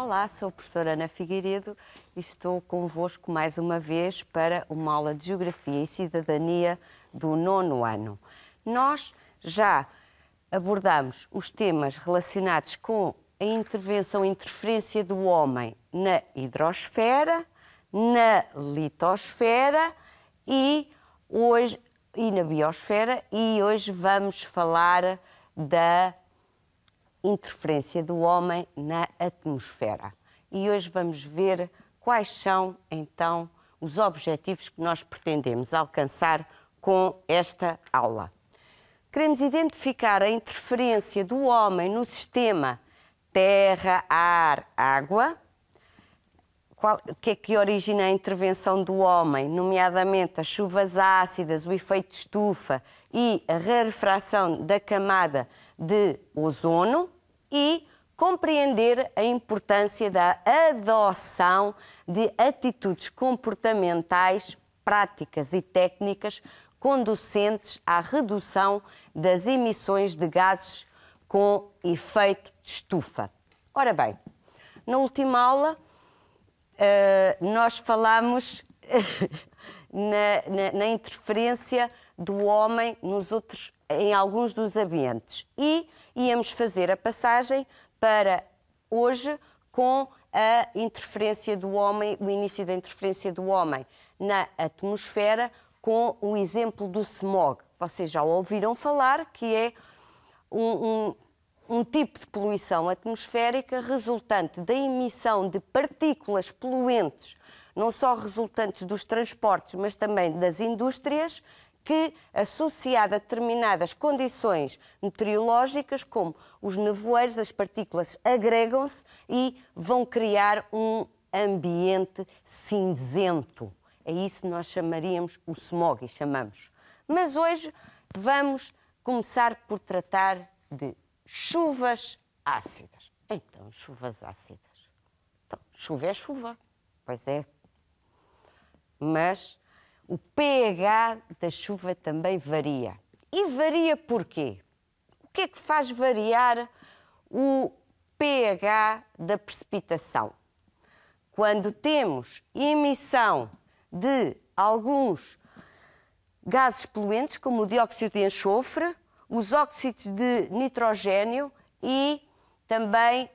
Olá, sou a professora Ana Figueiredo e estou convosco mais uma vez para uma aula de Geografia e Cidadania do 9º ano. Nós já abordamos os temas relacionados com a interferência do homem na hidrosfera, na litosfera e na biosfera, e hoje vamos falar da interferência do homem na atmosfera. E hoje vamos ver quais são, então, os objetivos que nós pretendemos alcançar com esta aula. Queremos identificar a interferência do homem no sistema terra, ar, água. O que é que origina a intervenção do homem, nomeadamente as chuvas ácidas, o efeito de estufa e a rarefração da camada de ozono, e compreender a importância da adoção de atitudes comportamentais, práticas e técnicas conducentes à redução das emissões de gases com efeito de estufa. Ora bem, na última aula nós falámos na interferência do homem em alguns dos ambientes e íamos fazer a passagem para hoje com a interferência do homem, o início da interferência do homem na atmosfera, com o exemplo do smog. Vocês já ouviram falar que é um tipo de poluição atmosférica resultante da emissão de partículas poluentes, não só resultantes dos transportes, mas também das indústrias, que, associada a determinadas condições meteorológicas, como os nevoeiros, as partículas agregam-se e vão criar um ambiente cinzento. É isso que nós chamaríamos o smog, e chamamos. Mas hoje vamos começar por tratar de chuvas ácidas. Então, chuvas ácidas. Então, chuva é chuva, pois é. Mas o pH da chuva também varia. E varia porquê? O que é que faz variar o pH da precipitação? Quando temos emissão de alguns gases poluentes, como o dióxido de enxofre, os óxidos de nitrogênio e também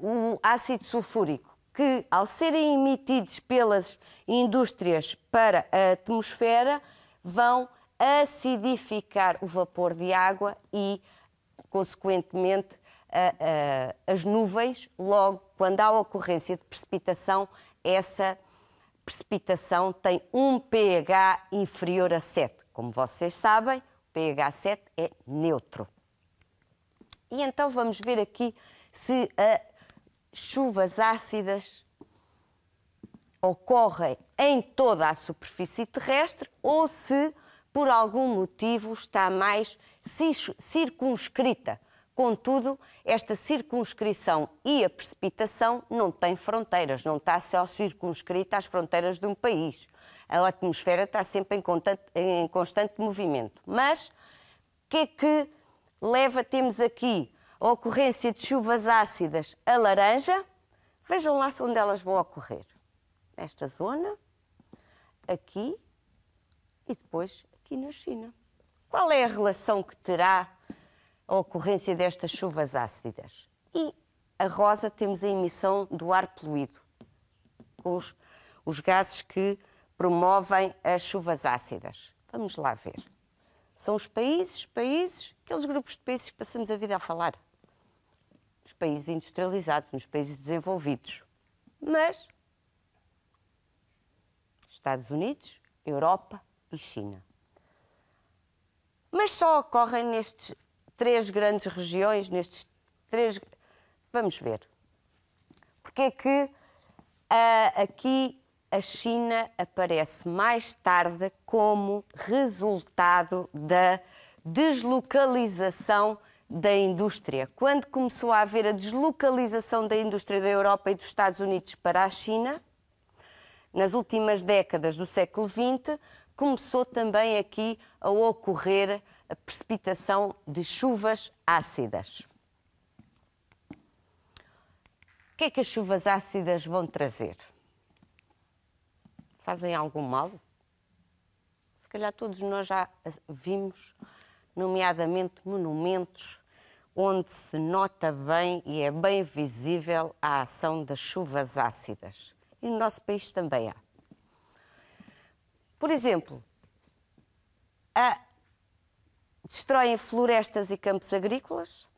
o ácido sulfúrico, que, ao serem emitidos pelas indústrias para a atmosfera, vão acidificar o vapor de água e, consequentemente, as nuvens. Logo, quando há a ocorrência de precipitação, essa precipitação tem um pH inferior a 7. Como vocês sabem, o pH 7 é neutro. E então vamos ver aqui se chuvas ácidas ocorrem em toda a superfície terrestre ou se, por algum motivo, está mais circunscrita. Contudo, esta circunscrição e a precipitação não têm fronteiras, não está só circunscrita às fronteiras de um país. A atmosfera está sempre em constante movimento. Mas o que é que temos aqui a ocorrência de chuvas ácidas a laranja? Vejam lá onde elas vão ocorrer. Nesta zona, aqui e depois aqui na China. Qual é a relação que terá a ocorrência destas chuvas ácidas? E a rosa temos a emissão do ar poluído, com os gases que promovem as chuvas ácidas. Vamos lá ver. São os países, aqueles grupos de países que passamos a vida a falar. Nos países industrializados, nos países desenvolvidos. Mas Estados Unidos, Europa e China. Mas só ocorrem nestes três grandes regiões, Vamos ver. Porque é que aqui a China aparece mais tarde como resultado da deslocalização da indústria. Quando começou a haver a deslocalização da indústria da Europa e dos Estados Unidos para a China, nas últimas décadas do século XX, começou também aqui a ocorrer a precipitação de chuvas ácidas. que é que as chuvas ácidas vão trazer? Fazem algum mal? Se calhar todos nós já vimos, nomeadamente monumentos, onde se nota bem e é bem visível a ação das chuvas ácidas. E no nosso país também há. Por exemplo, destroem florestas e campos agrícolas,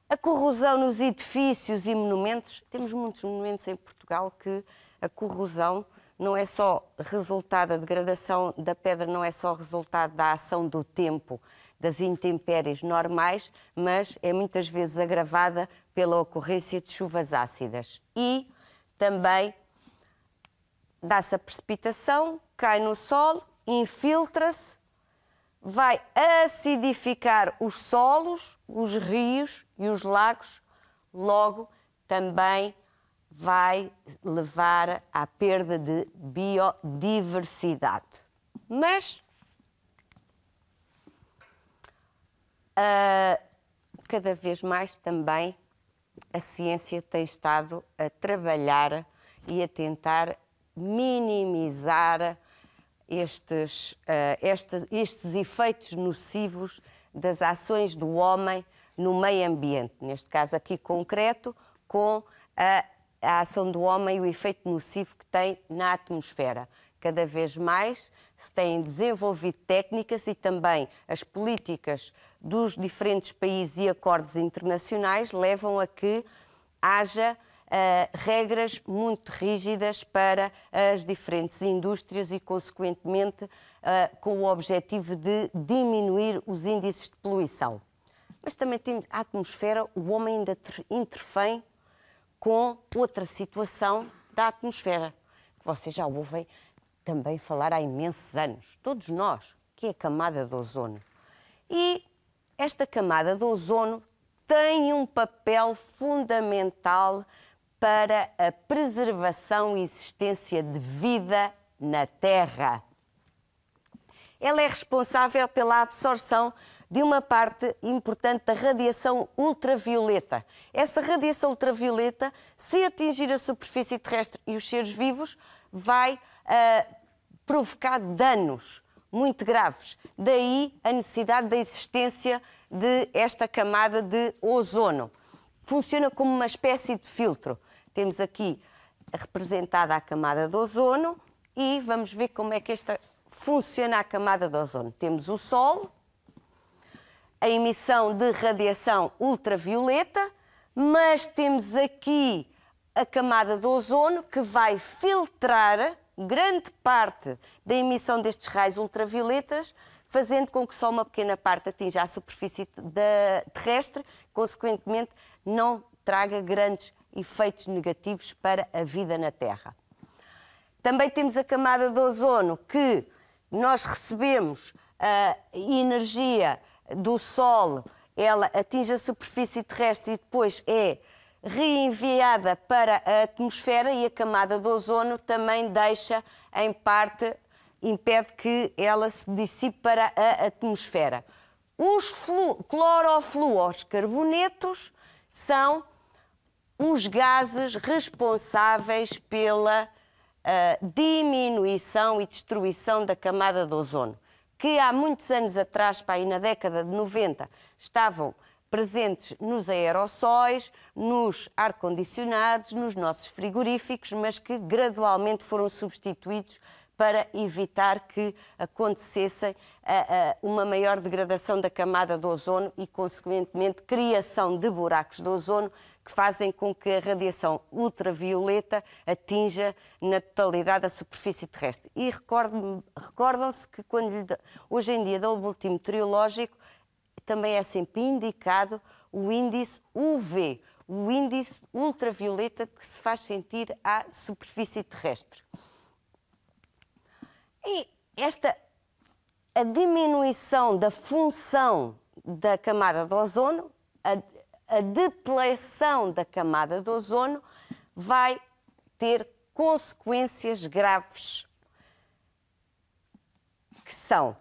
a corrosão nos edifícios e monumentos. Temos muitos monumentos em Portugal que a corrosão não é só resultado, a degradação da pedra não é só resultado da ação do tempo, das intempéries normais, mas é muitas vezes agravada pela ocorrência de chuvas ácidas. E também dá-se a precipitação, cai no solo, infiltra-se, vai acidificar os solos, os rios e os lagos, logo também vai levar à perda de biodiversidade. Mas cada vez mais também a ciência tem estado a trabalhar e a tentar minimizar estes efeitos nocivos das ações do homem no meio ambiente. Neste caso aqui concreto, com a ação do homem e o efeito nocivo que tem na atmosfera. Cada vez mais se têm desenvolvido técnicas e também as políticas dos diferentes países e acordos internacionais levam a que haja regras muito rígidas para as diferentes indústrias e, consequentemente, com o objetivo de diminuir os índices de poluição. Mas também temos a atmosfera, o homem ainda intervém com outra situação da atmosfera, que vocês já ouvem também falar há imensos anos, todos nós, que é a camada de ozono. E esta camada de ozono tem um papel fundamental para a preservação e existência de vida na Terra. Ela é responsável pela absorção de uma parte importante da radiação ultravioleta. Essa radiação ultravioleta, se atingir a superfície terrestre e os seres vivos, vai provocar danos muito graves. Daí a necessidade da existência de esta camada de ozono. Funciona como uma espécie de filtro. Temos aqui representada a camada de ozono e vamos ver como é que funciona a camada de ozono. Temos o Sol, a emissão de radiação ultravioleta, mas temos aqui a camada de ozono que vai filtrar grande parte da emissão destes raios ultravioletas, fazendo com que só uma pequena parte atinja a superfície terrestre, consequentemente não traga grandes efeitos negativos para a vida na Terra. Também temos a camada de ozono que nós recebemos a energia do Sol, ela atinge a superfície terrestre e depois é reenviada para a atmosfera e a camada de ozono também deixa, em parte, impede que ela se dissipe para a atmosfera. Os clorofluorcarbonetos são os gases responsáveis pela diminuição e destruição da camada de ozono, que há muitos anos atrás, para aí na década de 90, estavam presentes nos aerossóis, nos ar-condicionados, nos nossos frigoríficos, mas que gradualmente foram substituídos para evitar que acontecesse uma maior degradação da camada de ozono e, consequentemente, criação de buracos de ozono que fazem com que a radiação ultravioleta atinja na totalidade a superfície terrestre. E recordam-se que hoje em dia, do boletim meteorológico, também é sempre indicado o índice UV, o índice ultravioleta que se faz sentir à superfície terrestre. E a diminuição da função da camada de ozono, a depleção da camada de ozono vai ter consequências graves, que são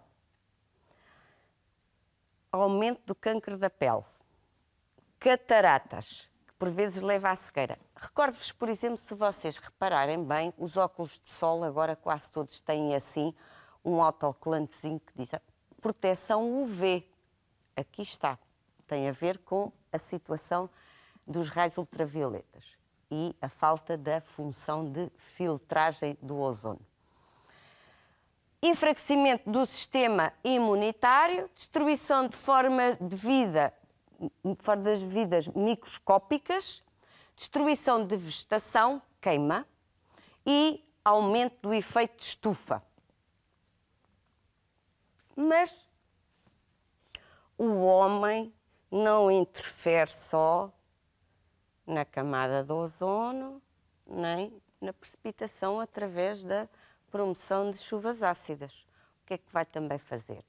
aumento do câncer da pele, cataratas, que por vezes leva à cegueira. Recordo-vos, por exemplo, se vocês repararem bem, os óculos de sol agora quase todos têm assim um autocolantezinho que diz proteção UV. Aqui está. Tem a ver com a situação dos raios ultravioletas e a falta da função de filtragem do ozono. Enfraquecimento do sistema imunitário, destruição de forma de vida, das vidas microscópicas, destruição de vegetação, queima, e aumento do efeito de estufa. Mas o homem não interfere só na camada do ozono, nem na precipitação através da promoção de chuvas ácidas. O que é que vai também fazer?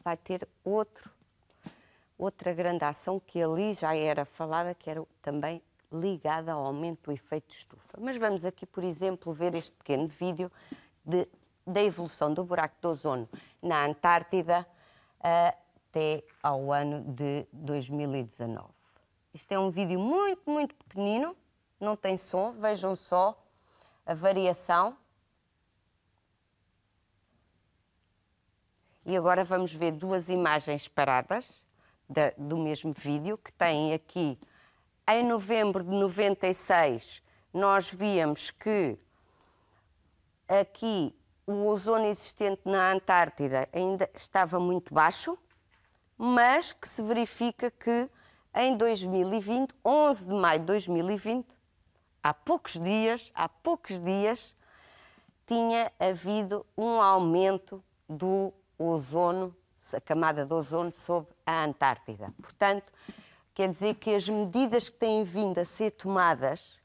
Vai ter outra grande ação que ali já era falada, que era também ligada ao aumento do efeito de estufa. Mas vamos aqui, por exemplo, ver este pequeno vídeo da evolução do buraco de ozono na Antártida até ao ano de 2019. Isto é um vídeo muito, muito pequenino, não tem som, vejam só a variação. E agora vamos ver duas imagens paradas do mesmo vídeo, que têm aqui, em novembro de 96, nós víamos que aqui o ozono existente na Antártida ainda estava muito baixo, mas que se verifica que em 2020, 11 de maio de 2020, há poucos dias, tinha havido um aumento do ozono, a camada de ozono sobre a Antártida. Portanto, quer dizer que as medidas que têm vindo a ser tomadas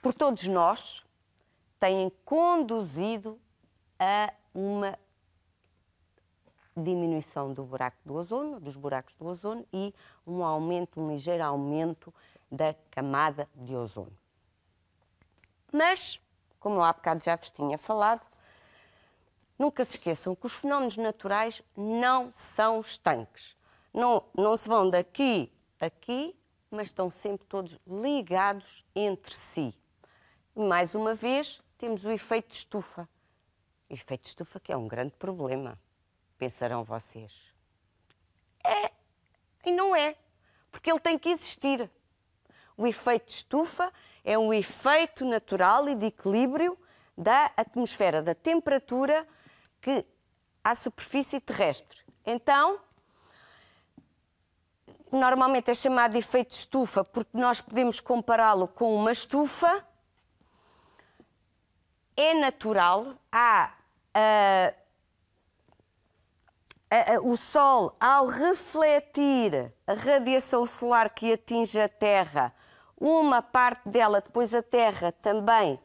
por todos nós têm conduzido a uma diminuição do buraco do ozono, dos buracos do ozono, e um ligeiro aumento da camada de ozono. Mas, como eu há bocado já vos tinha falado, nunca se esqueçam que os fenómenos naturais não são estanques. Não se vão daqui a aqui, mas estão sempre todos ligados entre si. E, mais uma vez, temos o efeito de estufa. O efeito de estufa que é um grande problema, pensarão vocês. É, e não é, porque ele tem que existir. O efeito de estufa é um efeito natural e de equilíbrio da atmosfera, da temperatura à superfície terrestre. Então, normalmente é chamado de efeito de estufa porque nós podemos compará-lo com uma estufa. É natural, o Sol, ao refletir a radiação solar que atinge a Terra, uma parte dela, depois a Terra também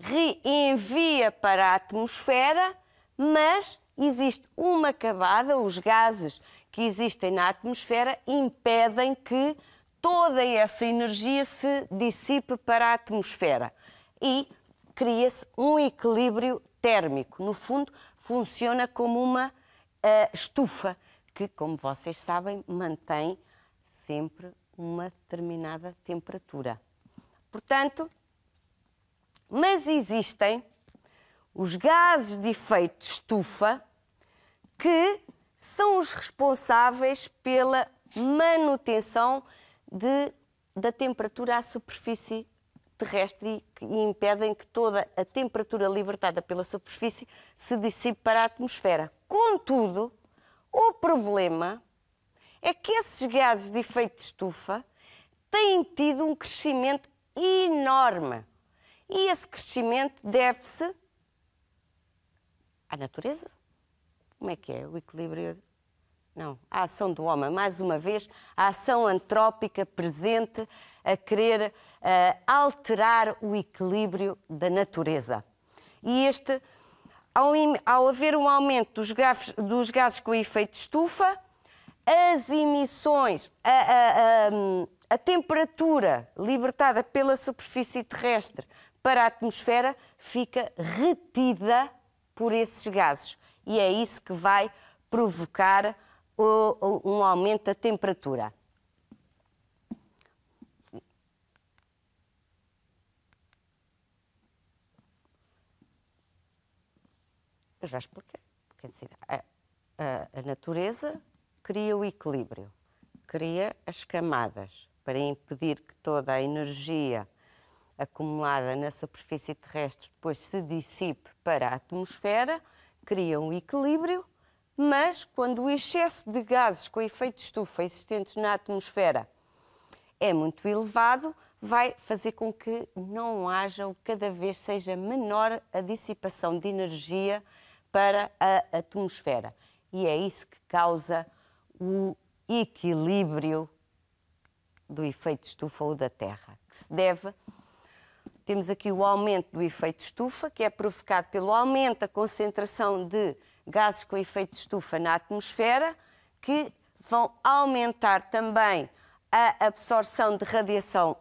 reenvia para a atmosfera, mas existe uma camada, os gases que existem na atmosfera impedem que toda essa energia se dissipe para a atmosfera e cria-se um equilíbrio térmico. No fundo, funciona como uma estufa que, como vocês sabem, mantém sempre uma determinada temperatura. Portanto, mas existem os gases de efeito de estufa que são os responsáveis pela manutenção da temperatura à superfície terrestre e impedem que toda a temperatura libertada pela superfície se dissipe para a atmosfera. Contudo, o problema é que esses gases de efeito de estufa têm tido um crescimento enorme. E esse crescimento deve-se à natureza. Como é que é? O equilíbrio? Não, a ação do homem. Mais uma vez, a ação antrópica presente a querer alterar o equilíbrio da natureza. E ao haver um aumento dos gases com efeito de estufa, as emissões, a temperatura libertada pela superfície terrestre para a atmosfera fica retida por esses gases. E é isso que vai provocar um aumento da temperatura. Eu já expliquei. Quer dizer, a natureza cria o equilíbrio, cria as camadas para impedir que toda a energia acumulada na superfície terrestre depois se dissipe para a atmosfera, cria um equilíbrio, mas quando o excesso de gases com efeito de estufa existentes na atmosfera é muito elevado, vai fazer com que não haja, ou cada vez seja menor a dissipação de energia para a atmosfera. E é isso que causa o equilíbrio do efeito de estufa ou da Terra, que se deve... Temos aqui o aumento do efeito de estufa, que é provocado pelo aumento da concentração de gases com efeito de estufa na atmosfera, que vão aumentar também a absorção de radiação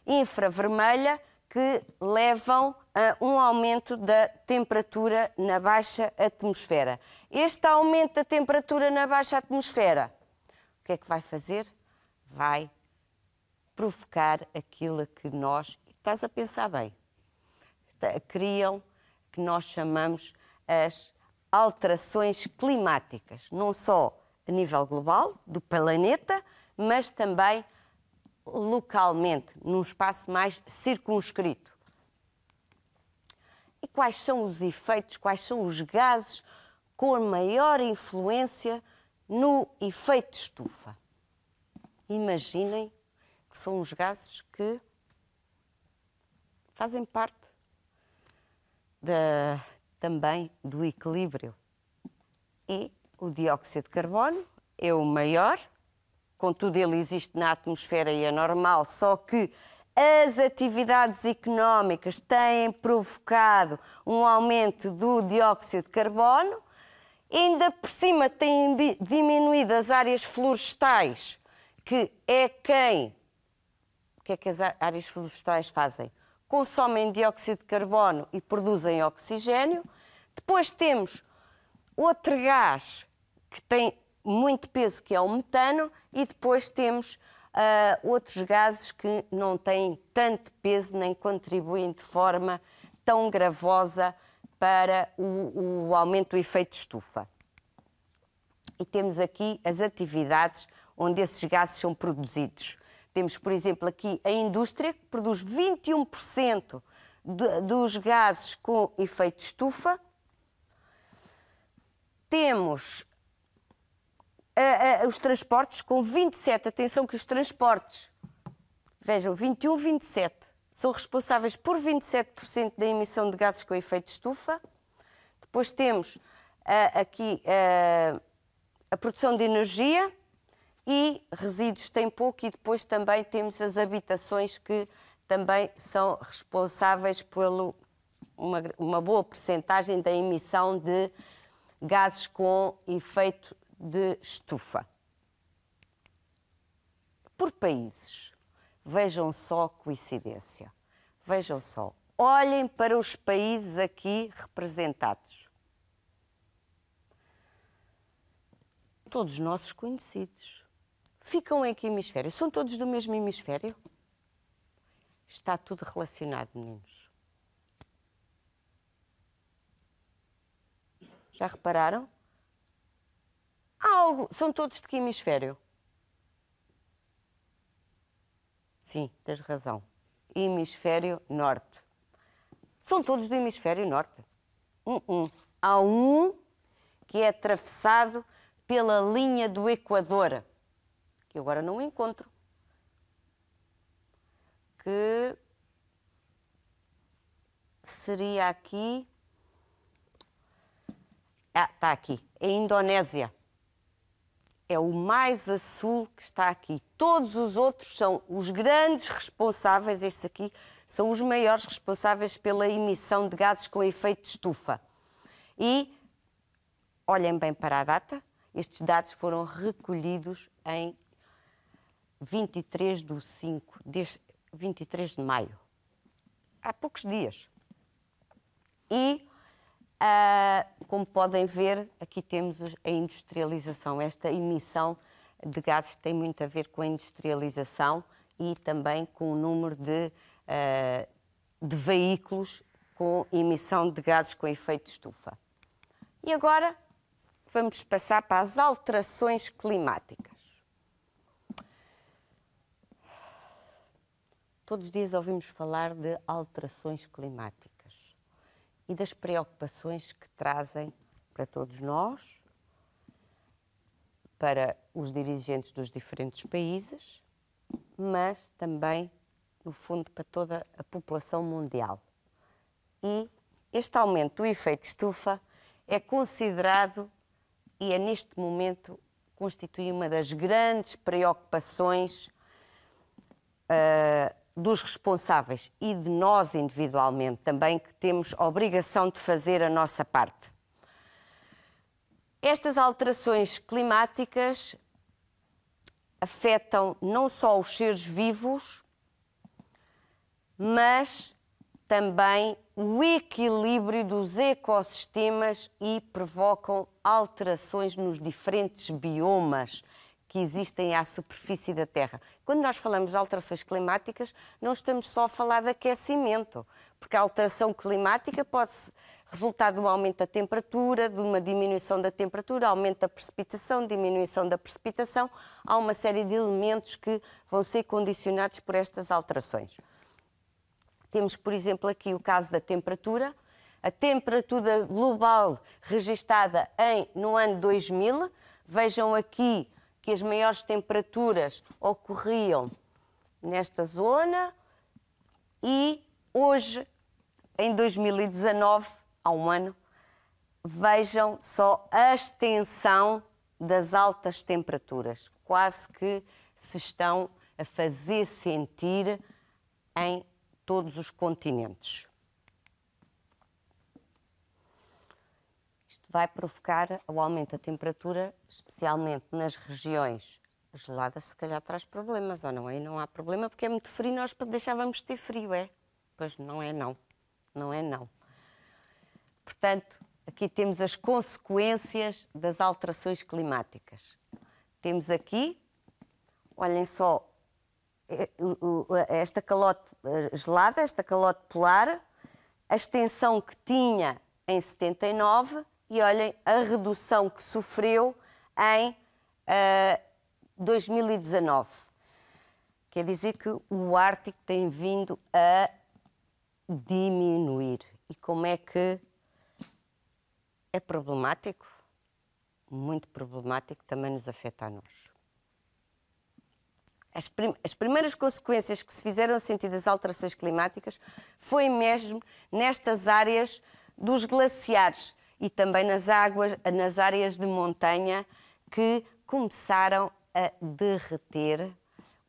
infravermelha, que levam a um aumento da temperatura na baixa atmosfera. Este aumento da temperatura na baixa atmosfera, o que é que vai fazer? Vai provocar aquilo que nós, estás a pensar bem, criam, que nós chamamos as alterações climáticas, não só a nível global, do planeta, mas também localmente, num espaço mais circunscrito. E quais são os efeitos, quais são os gases com a maior influência no efeito de estufa? Imaginem que são os gases que fazem parte também do equilíbrio. E o dióxido de carbono é o maior, contudo ele existe na atmosfera e é normal, só que as atividades económicas têm provocado um aumento do dióxido de carbono, ainda por cima têm diminuído as áreas florestais, que é quem... O que é que as áreas florestais fazem? Consomem dióxido de carbono e produzem oxigênio. Depois temos outro gás que tem muito peso, que é o metano, e depois temos outros gases que não têm tanto peso nem contribuem de forma tão gravosa para o aumento do efeito de estufa. E temos aqui as atividades onde esses gases são produzidos. Temos, por exemplo, aqui a indústria, que produz 21% dos gases com efeito de estufa. Temos os transportes com 27%. Atenção que os transportes, vejam, 21, 27, são responsáveis por 27% da emissão de gases com efeito de estufa. Depois temos aqui a produção de energia e resíduos tem pouco, e depois também temos as habitações que também são responsáveis por uma boa percentagem da emissão de gases com efeito de estufa. Por países, vejam só a coincidência, vejam só, olhem para os países aqui representados. Todos nossos conhecidos. Ficam em que hemisfério? São todos do mesmo hemisfério? Está tudo relacionado, meninos. Já repararam? São todos de que hemisfério? Sim, tens razão. Hemisfério norte. São todos do hemisfério norte. Há um que é atravessado pela linha do Equador, que eu agora não encontro, que seria aqui... está aqui, é a Indonésia. É o mais a sul que está aqui. Todos os outros são os grandes responsáveis, estes aqui são os maiores responsáveis pela emissão de gases com efeito de estufa. E, olhem bem para a data, estes dados foram recolhidos em 23 de maio, há poucos dias. E, como podem ver, aqui temos a industrialização. Esta emissão de gases tem muito a ver com a industrialização e também com o número de veículos com emissão de gases com efeito de estufa. E agora vamos passar para as alterações climáticas. Todos os dias ouvimos falar de alterações climáticas e das preocupações que trazem para todos nós, para os dirigentes dos diferentes países, mas também, no fundo, para toda a população mundial. E este aumento do efeito estufa é considerado, e é neste momento, constitui uma das grandes preocupações dos responsáveis e de nós individualmente também, que temos a obrigação de fazer a nossa parte. Estas alterações climáticas afetam não só os seres vivos, mas também o equilíbrio dos ecossistemas e provocam alterações nos diferentes biomas que existem à superfície da Terra. Quando nós falamos de alterações climáticas, não estamos só a falar de aquecimento, porque a alteração climática pode resultar de um aumento da temperatura, de uma diminuição da temperatura, aumento da precipitação, diminuição da precipitação. Há uma série de elementos que vão ser condicionados por estas alterações. Temos, por exemplo, aqui o caso da temperatura. A temperatura global registada no ano 2000. Vejam aqui que as maiores temperaturas ocorriam nesta zona e hoje, em 2019, há um ano, vejam só a extensão das altas temperaturas. Quase que se estão a fazer sentir em todos os continentes. Isto vai provocar o aumento da temperatura, especialmente nas regiões geladas, se calhar traz problemas, ou não? Aí não há problema, porque é muito frio, nós deixávamos de ter frio, é? Pois não é não, não é não. Portanto, aqui temos as consequências das alterações climáticas. Temos aqui, olhem só, esta calote gelada, esta calote polar, a extensão que tinha em 79 e olhem a redução que sofreu em 2019. Quer dizer que o Ártico tem vindo a diminuir. E como é que é problemático? Muito problemático, também nos afeta a nós. As primeiras consequências que se fizeram sentir das alterações climáticas foi mesmo nestas áreas dos glaciares e também nas áreas de montanha que começaram a derreter.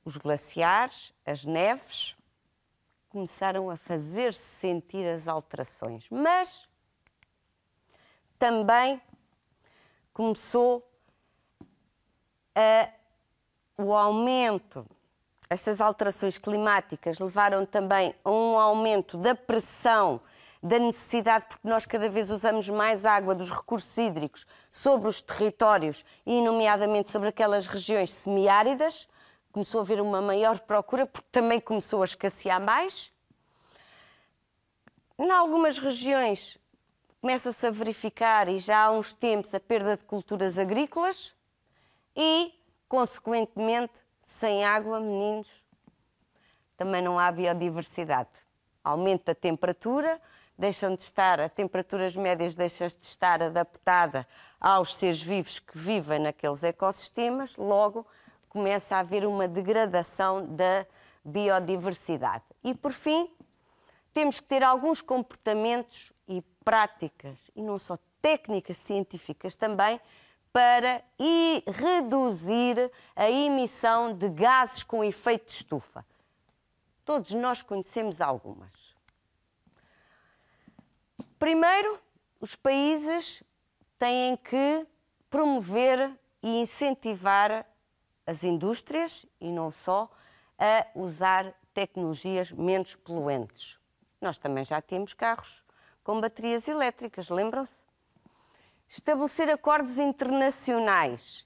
Os glaciares, as neves, começaram a fazer-se sentir as alterações. Mas também começou o aumento, estas alterações climáticas levaram também a um aumento da pressão, da necessidade, porque nós cada vez usamos mais água dos recursos hídricos sobre os territórios e, nomeadamente, sobre aquelas regiões semiáridas. Começou a haver uma maior procura, porque também começou a escassear mais. Em algumas regiões começa-se a verificar, e já há uns tempos, a perda de culturas agrícolas e, consequentemente, sem água, meninos, também não há biodiversidade. Aumento da temperatura, a temperaturas médias deixam de estar adaptada aos seres vivos que vivem naqueles ecossistemas, logo começa a haver uma degradação da biodiversidade. E, por fim, temos que ter alguns comportamentos e práticas, e não só técnicas científicas também, para reduzir a emissão de gases com efeito de estufa. Todos nós conhecemos algumas. Primeiro, os países têm que promover e incentivar as indústrias, e não só, a usar tecnologias menos poluentes. Nós também já temos carros com baterias elétricas, lembram-se? Estabelecer acordos internacionais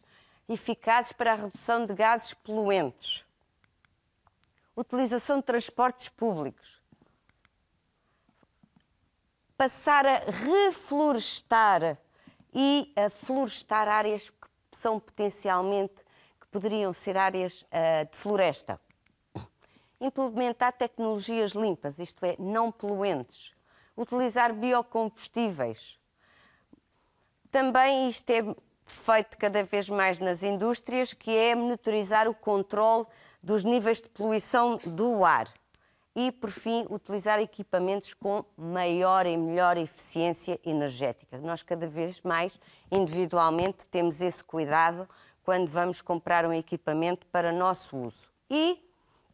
eficazes para a redução de gases poluentes. Utilização de transportes públicos. Passar a reflorestar e a florestar áreas que são potencialmente, que poderiam ser áreas de floresta. Implementar tecnologias limpas, isto é, não poluentes. Utilizar biocombustíveis. Também isto é feito cada vez mais nas indústrias, que é monitorizar o controle dos níveis de poluição do ar. E, por fim, utilizar equipamentos com maior e melhor eficiência energética. Nós, cada vez mais, individualmente, temos esse cuidado quando vamos comprar um equipamento para nosso uso. E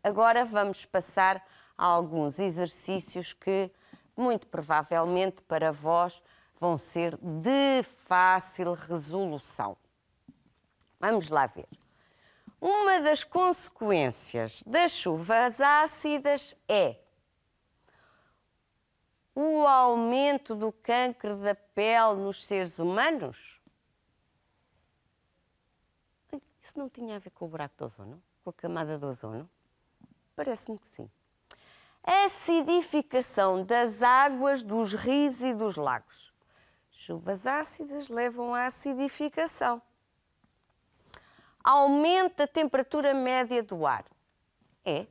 agora vamos passar a alguns exercícios que, muito provavelmente, para vós, vão ser de fácil resolução. Vamos lá ver. Uma das consequências das chuvas ácidas é o aumento do cancro da pele nos seres humanos? Isso não tinha a ver com o buraco do ozono? Com a camada do ozono? Parece-me que sim. A acidificação das águas dos rios e dos lagos. Chuvas ácidas levam à acidificação. Aumenta a temperatura média do ar. É.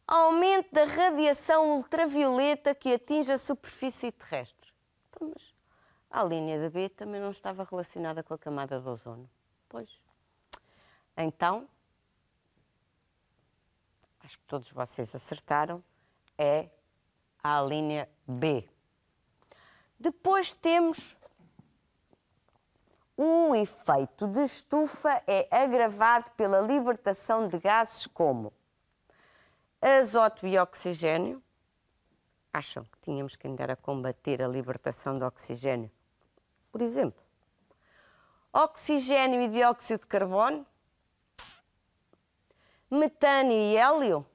Aumento da radiação ultravioleta que atinge a superfície terrestre. Então, mas a linha da B também não estava relacionada com a camada do ozono. Pois. Então, acho que todos vocês acertaram, é a linha B. Depois temos o efeito de estufa é agravado pela libertação de gases como azoto e oxigênio. Acham que tínhamos que andar a combater a libertação de oxigênio? Por exemplo, oxigênio e dióxido de carbono, metano e hélio,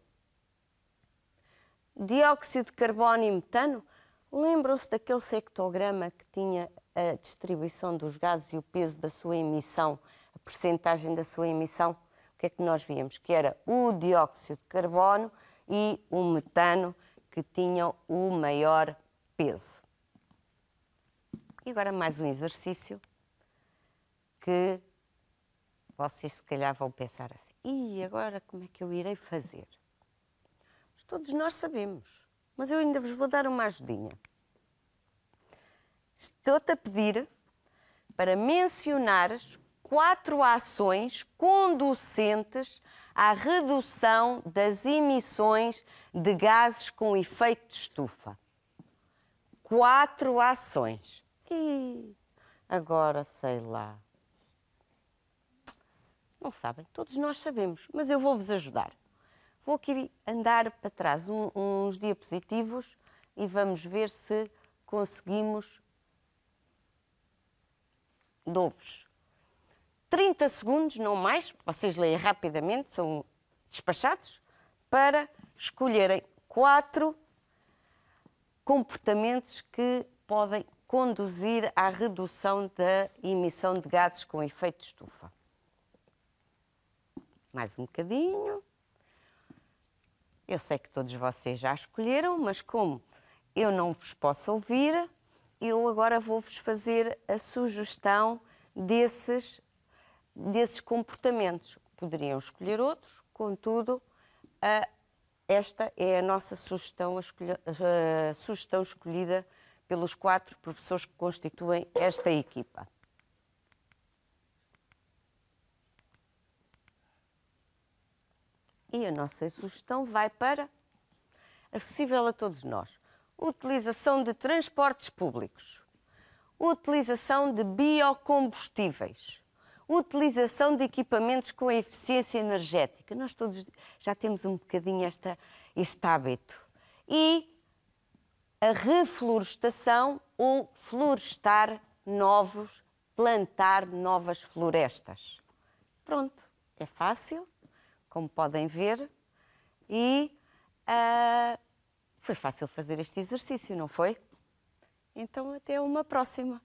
dióxido de carbono e metano. Lembram-se daquele sectograma que tinha a distribuição dos gases e o peso da sua emissão, a percentagem da sua emissão? O que é que nós víamos? Que era o dióxido de carbono e o metano que tinham o maior peso. E agora mais um exercício que vocês se calhar vão pensar assim: e agora como é que eu irei fazer? Mas todos nós sabemos, mas eu ainda vos vou dar uma ajudinha. Estou-te a pedir para mencionares 4 ações conducentes à redução das emissões de gases com efeito de estufa. 4 ações. E agora sei lá. Não sabem, todos nós sabemos, mas eu vou-vos ajudar. Vou aqui andar para trás uns diapositivos e vamos ver se conseguimos. Dou-vos 30 segundos, não mais, vocês leem rapidamente, são despachados, para escolherem 4 comportamentos que podem conduzir à redução da emissão de gases com efeito de estufa. Mais um bocadinho. Eu sei que todos vocês já escolheram, mas como eu não vos posso ouvir, eu agora vou-vos fazer a sugestão desses comportamentos. Poderiam escolher outros, contudo, esta é a nossa sugestão, a sugestão escolhida pelos 4 professores que constituem esta equipa. E a nossa sugestão vai para acessível a todos nós. Utilização de transportes públicos, utilização de biocombustíveis, utilização de equipamentos com eficiência energética. Nós todos já temos um bocadinho este hábito. E a reflorestação ou florestar novos, plantar novas florestas. Pronto, é fácil, como podem ver, e foi fácil fazer este exercício, não foi? Então, até uma próxima.